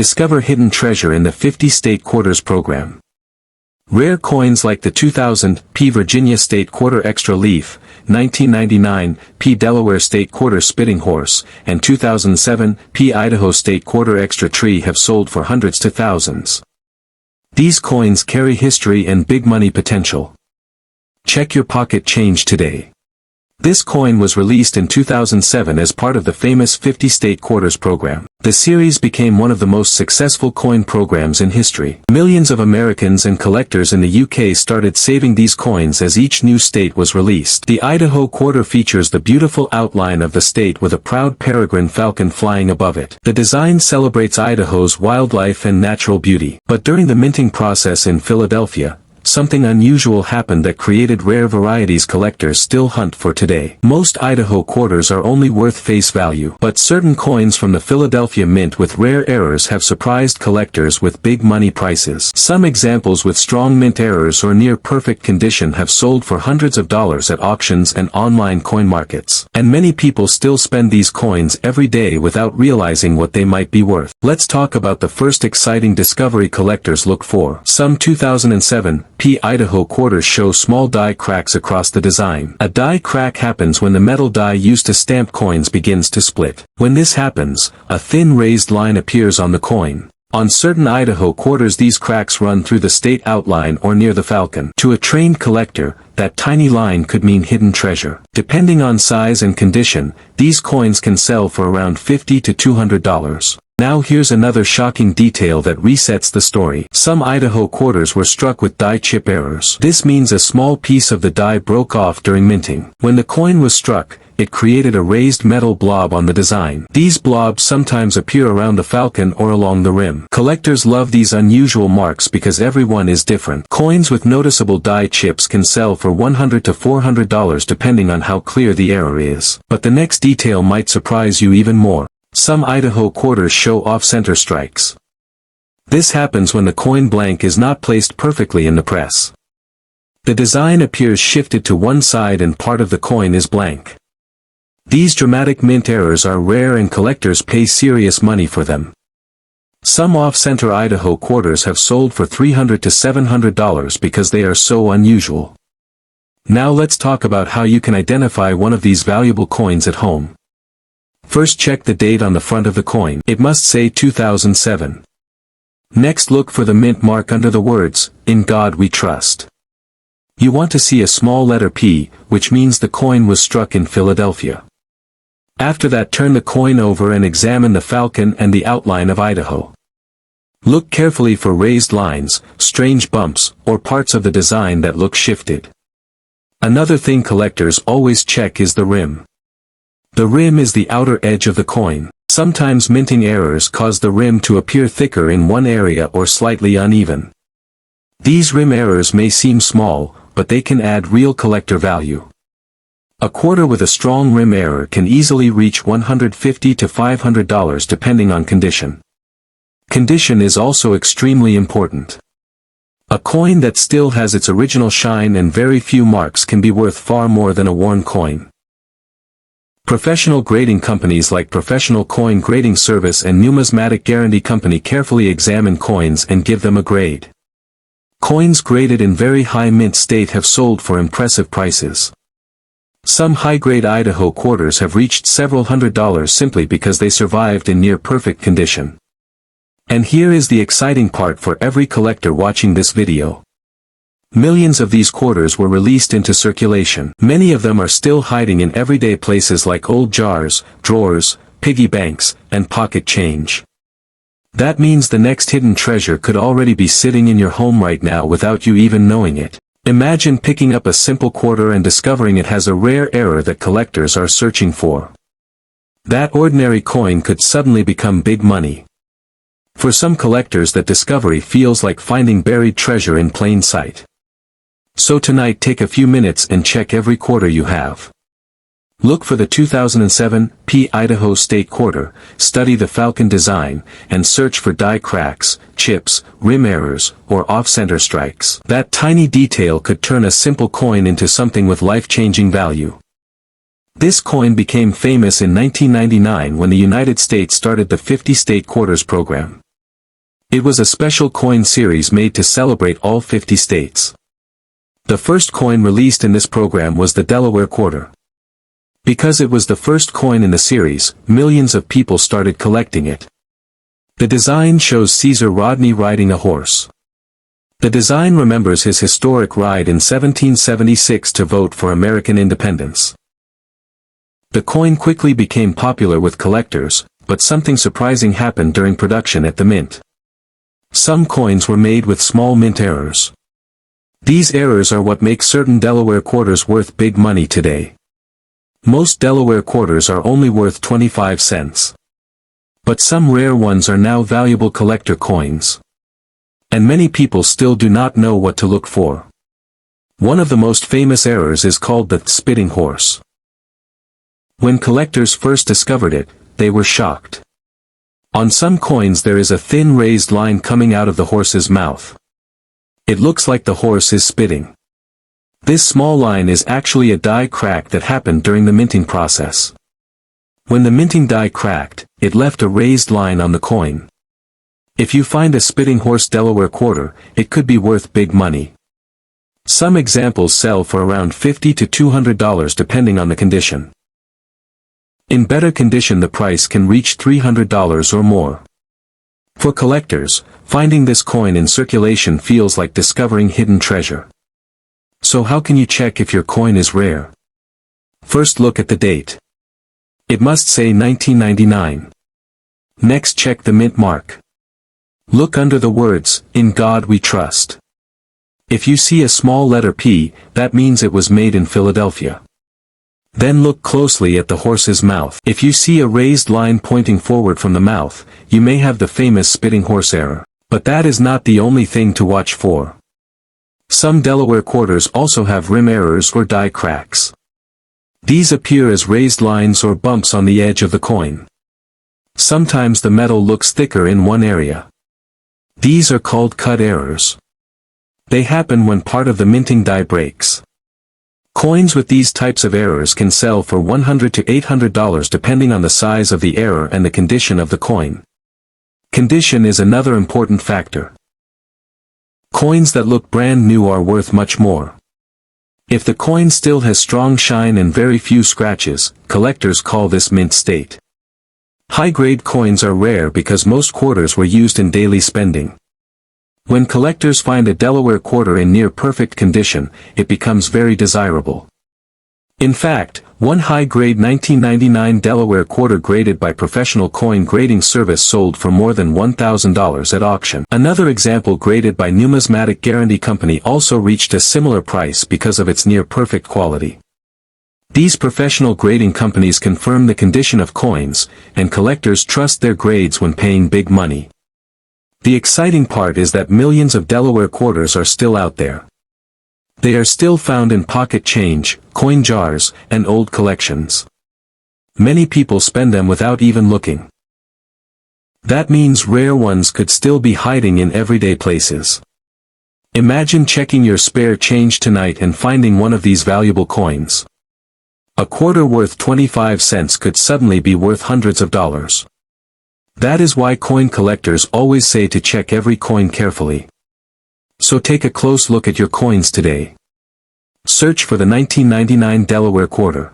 Discover hidden treasure in the 50 State Quarters program. Rare coins like the 2000 P Virginia State Quarter Extra Leaf, 1999 P Delaware State Quarter Spitting Horse, and 2007 P Idaho State Quarter Extra Tree have sold for hundreds to thousands. These coins carry history and big money potential. Check your pocket change today. This coin was released in 2007 as part of the famous 50 State Quarters program. The series became one of the most successful coin programs in history. Millions of Americans and collectors in the UK started saving these coins as each new state was released. The Idaho Quarter features the beautiful outline of the state with a proud peregrine falcon flying above it. The design celebrates Idaho's wildlife and natural beauty. But during the minting process in Philadelphia, something unusual happened that created rare varieties collectors still hunt for today. Most Idaho quarters are only worth face value, but certain coins from the Philadelphia Mint with rare errors have surprised collectors with big money prices. Some examples with strong mint errors or near perfect condition have sold for hundreds of dollars at auctions and online coin markets. And many people still spend these coins every day without realizing what they might be worth. Let's talk about the first exciting discovery collectors look for. Some 2007 P Idaho quarters show small die cracks across the design. A die crack happens when the metal die used to stamp coins begins to split. When this happens, a thin raised line appears on the coin. On certain Idaho quarters these cracks run through the state outline or near the falcon. To a trained collector, that tiny line could mean hidden treasure. Depending on size and condition, these coins can sell for around $50 to $200. Now here's another shocking detail that resets the story. Some Idaho quarters were struck with die chip errors. This means a small piece of the die broke off during minting. When the coin was struck, it created a raised metal blob on the design. These blobs sometimes appear around the falcon or along the rim. Collectors love these unusual marks because everyone is different. Coins with noticeable die chips can sell for $100 to $400 depending on how clear the error is. But the next detail might surprise you even more. Some Idaho quarters show off-center strikes. This happens when the coin blank is not placed perfectly in the press. The design appears shifted to one side and part of the coin is blank. These dramatic mint errors are rare and collectors pay serious money for them. Some off-center Idaho quarters have sold for $300 to $700 because they are so unusual. Now let's talk about how you can identify one of these valuable coins at home. First, check the date on the front of the coin. It must say 2007. Next, look for the mint mark under the words, "In God We Trust." You want to see a small letter P, which means the coin was struck in Philadelphia. After that, turn the coin over and examine the falcon and the outline of Idaho. Look carefully for raised lines, strange bumps, or parts of the design that look shifted. Another thing collectors always check is the rim. The rim is the outer edge of the coin. Sometimes minting errors cause the rim to appear thicker in one area or slightly uneven. These rim errors may seem small, but they can add real collector value. A quarter with a strong rim error can easily reach $150 to $500 depending on condition. Condition is also extremely important. A coin that still has its original shine and very few marks can be worth far more than a worn coin. Professional grading companies like Professional Coin Grading Service and Numismatic Guarantee Company carefully examine coins and give them a grade. Coins graded in very high mint state have sold for impressive prices. Some high-grade Idaho quarters have reached several $100s simply because they survived in near-perfect condition. And here is the exciting part for every collector watching this video. Millions of these quarters were released into circulation. Many of them are still hiding in everyday places like old jars, drawers, piggy banks, and pocket change. That means the next hidden treasure could already be sitting in your home right now without you even knowing it. Imagine picking up a simple quarter and discovering it has a rare error that collectors are searching for. That ordinary coin could suddenly become big money. For some collectors, that discovery feels like finding buried treasure in plain sight. So tonight, take a few minutes and check every quarter you have. Look for the 2007 P Idaho State Quarter, study the falcon design, and search for die cracks, chips, rim errors, or off-center strikes. That tiny detail could turn a simple coin into something with life-changing value. This coin became famous in 1999 when the United States started the 50 State Quarters program. It was a special coin series made to celebrate all 50 states. The first coin released in this program was the Delaware Quarter. Because it was the first coin in the series, millions of people started collecting it. The design shows Caesar Rodney riding a horse. The design remembers his historic ride in 1776 to vote for American independence. The coin quickly became popular with collectors, but something surprising happened during production at the mint. Some coins were made with small mint errors. These errors are what make certain Delaware quarters worth big money today. Most Delaware quarters are only worth 25 cents. But some rare ones are now valuable collector coins. And many people still do not know what to look for. One of the most famous errors is called the spitting horse. When collectors first discovered it, they were shocked. On some coins there is a thin raised line coming out of the horse's mouth. It looks like the horse is spitting. This small line is actually a die crack that happened during the minting process. When the minting die cracked, it left a raised line on the coin. If you find a spitting horse Delaware quarter, it could be worth big money. Some examples sell for around $50 to $200 depending on the condition. In better condition the price can reach $300 or more. For collectors, finding this coin in circulation feels like discovering hidden treasure. So how can you check if your coin is rare? First look at the date. It must say 1999. Next check the mint mark. Look under the words, "In God We Trust." If you see a small letter P, that means it was made in Philadelphia. Then look closely at the horse's mouth. If you see a raised line pointing forward from the mouth, you may have the famous spitting horse error. But that is not the only thing to watch for. Some Delaware quarters also have rim errors or die cracks. These appear as raised lines or bumps on the edge of the coin. Sometimes the metal looks thicker in one area. These are called cut errors. They happen when part of the minting die breaks. Coins with these types of errors can sell for $100 to $800 depending on the size of the error and the condition of the coin. Condition is another important factor. Coins that look brand new are worth much more. If the coin still has strong shine and very few scratches, collectors call this mint state. High-grade coins are rare because most quarters were used in daily spending. When collectors find a Delaware quarter in near-perfect condition, it becomes very desirable. In fact, one high-grade 1999 Delaware quarter graded by professional coin grading service sold for more than $1,000 at auction. Another example graded by Numismatic Guarantee Company also reached a similar price because of its near-perfect quality. These professional grading companies confirm the condition of coins, and collectors trust their grades when paying big money. The exciting part is that millions of Delaware quarters are still out there. They are still found in pocket change, coin jars, and old collections. Many people spend them without even looking. That means rare ones could still be hiding in everyday places. Imagine checking your spare change tonight and finding one of these valuable coins. A quarter worth 25 cents could suddenly be worth hundreds of dollars. That is why coin collectors always say to check every coin carefully. So take a close look at your coins today. Search for the 1999 Delaware quarter.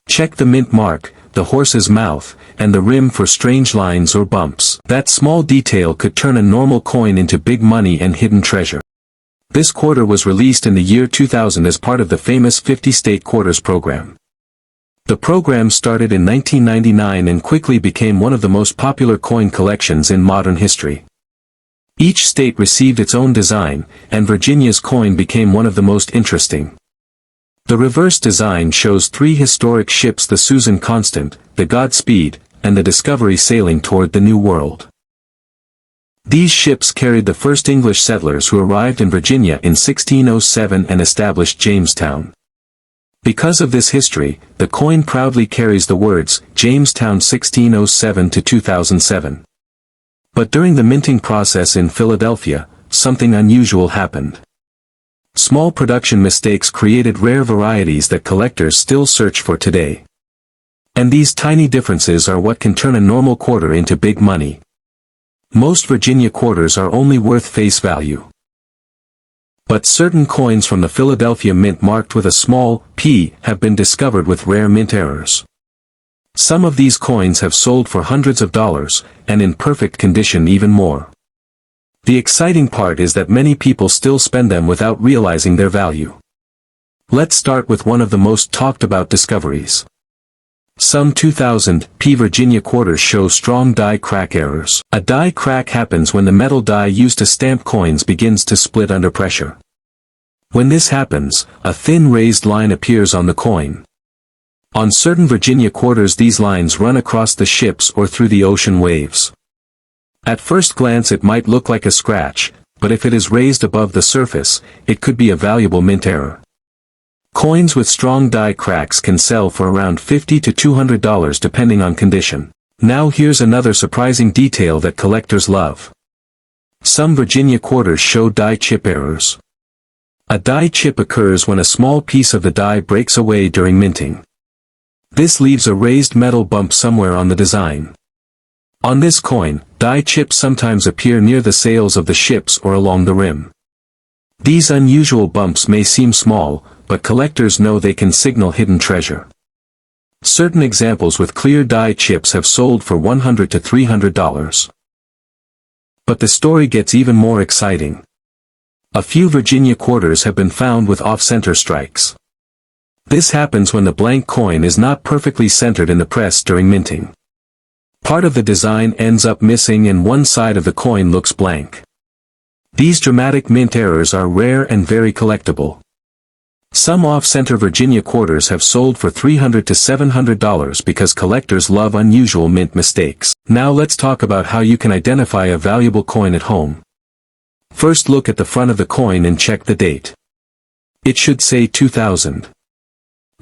Check the mint mark, the horse's mouth, and the rim for strange lines or bumps. That small detail could turn a normal coin into big money and hidden treasure. This quarter was released in the year 2000 as part of the famous 50 State Quarters program. The program started in 1999 and quickly became one of the most popular coin collections in modern history. Each state received its own design, and Virginia's coin became one of the most interesting. The reverse design shows three historic ships: the Susan Constant, the Godspeed, and the Discovery sailing toward the New World. These ships carried the first English settlers who arrived in Virginia in 1607 and established Jamestown. Because of this history, the coin proudly carries the words, Jamestown 1607 to 2007. But during the minting process in Philadelphia, something unusual happened. Small production mistakes created rare varieties that collectors still search for today. And these tiny differences are what can turn a normal quarter into big money. Most Virginia quarters are only worth face value. But certain coins from the Philadelphia Mint marked with a small p have been discovered with rare mint errors. Some of these coins have sold for hundreds of dollars, and in perfect condition even more. The exciting part is that many people still spend them without realizing their value. Let's start with one of the most talked about discoveries. Some 2000 p Virginia quarters show strong die crack errors. A die crack happens when the metal die used to stamp coins begins to split under pressure. When this happens, a thin raised line appears on the coin. On certain Virginia quarters these lines run across the ships or through the ocean waves. At first glance it might look like a scratch, but if it is raised above the surface, it could be a valuable mint error. Coins with strong die cracks can sell for around $50 to $200 depending on condition. Now here's another surprising detail that collectors love. Some Virginia quarters show die chip errors. A die chip occurs when a small piece of the die breaks away during minting. This leaves a raised metal bump somewhere on the design. On this coin, die chips sometimes appear near the sails of the ships or along the rim. These unusual bumps may seem small, but collectors know they can signal hidden treasure. Certain examples with clear die chips have sold for $100 to $300. But the story gets even more exciting. A few Virginia quarters have been found with off-center strikes. This happens when the blank coin is not perfectly centered in the press during minting. Part of the design ends up missing and one side of the coin looks blank. These dramatic mint errors are rare and very collectible. Some off-center Virginia quarters have sold for $300 to $700 because collectors love unusual mint mistakes. Now let's talk about how you can identify a valuable coin at home. First look at the front of the coin and check the date. It should say 2000.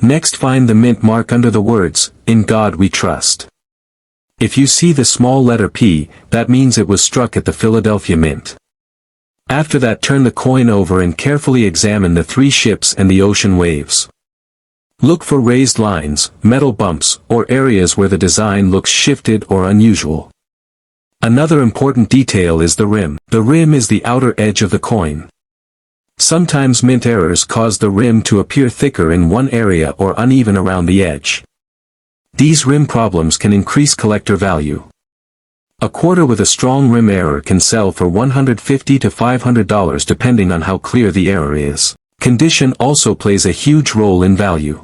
Next find the mint mark under the words, "In God We Trust." If you see the small letter P, that means it was struck at the Philadelphia Mint. After that turn the coin over and carefully examine the three ships and the ocean waves. Look for raised lines, metal bumps, or areas where the design looks shifted or unusual. Another important detail is the rim. The rim is the outer edge of the coin. Sometimes mint errors cause the rim to appear thicker in one area or uneven around the edge. These rim problems can increase collector value. A quarter with a strong rim error can sell for $150 to $500 depending on how clear the error is. Condition also plays a huge role in value.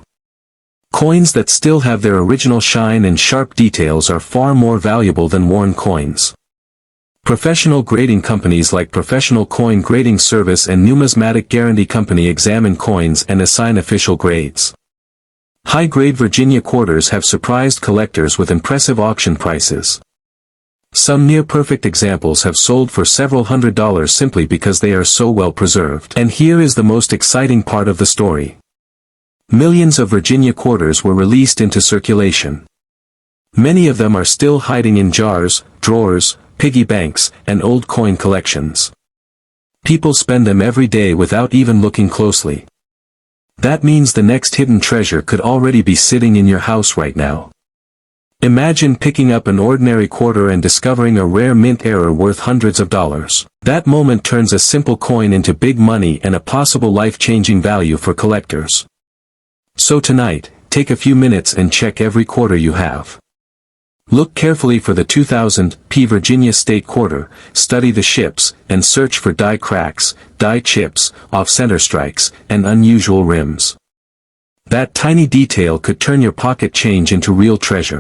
Coins that still have their original shine and sharp details are far more valuable than worn coins. Professional grading companies like Professional Coin Grading Service and Numismatic Guarantee Company examine coins and assign official grades. High-grade Virginia quarters have surprised collectors with impressive auction prices. Some near-perfect examples have sold for several $100s simply because they are so well preserved. And here is the most exciting part of the story. Millions of Virginia quarters were released into circulation. Many of them are still hiding in jars, drawers, piggy banks, and old coin collections. People spend them every day without even looking closely. That means the next hidden treasure could already be sitting in your house right now. Imagine picking up an ordinary quarter and discovering a rare mint error worth hundreds of dollars. That moment turns a simple coin into big money and a possible life-changing value for collectors. So tonight, take a few minutes and check every quarter you have. Look carefully for the 2000 p Virginia State Quarter, study the ships, and search for die cracks, die chips, off-center strikes, and unusual rims. That tiny detail could turn your pocket change into real treasure.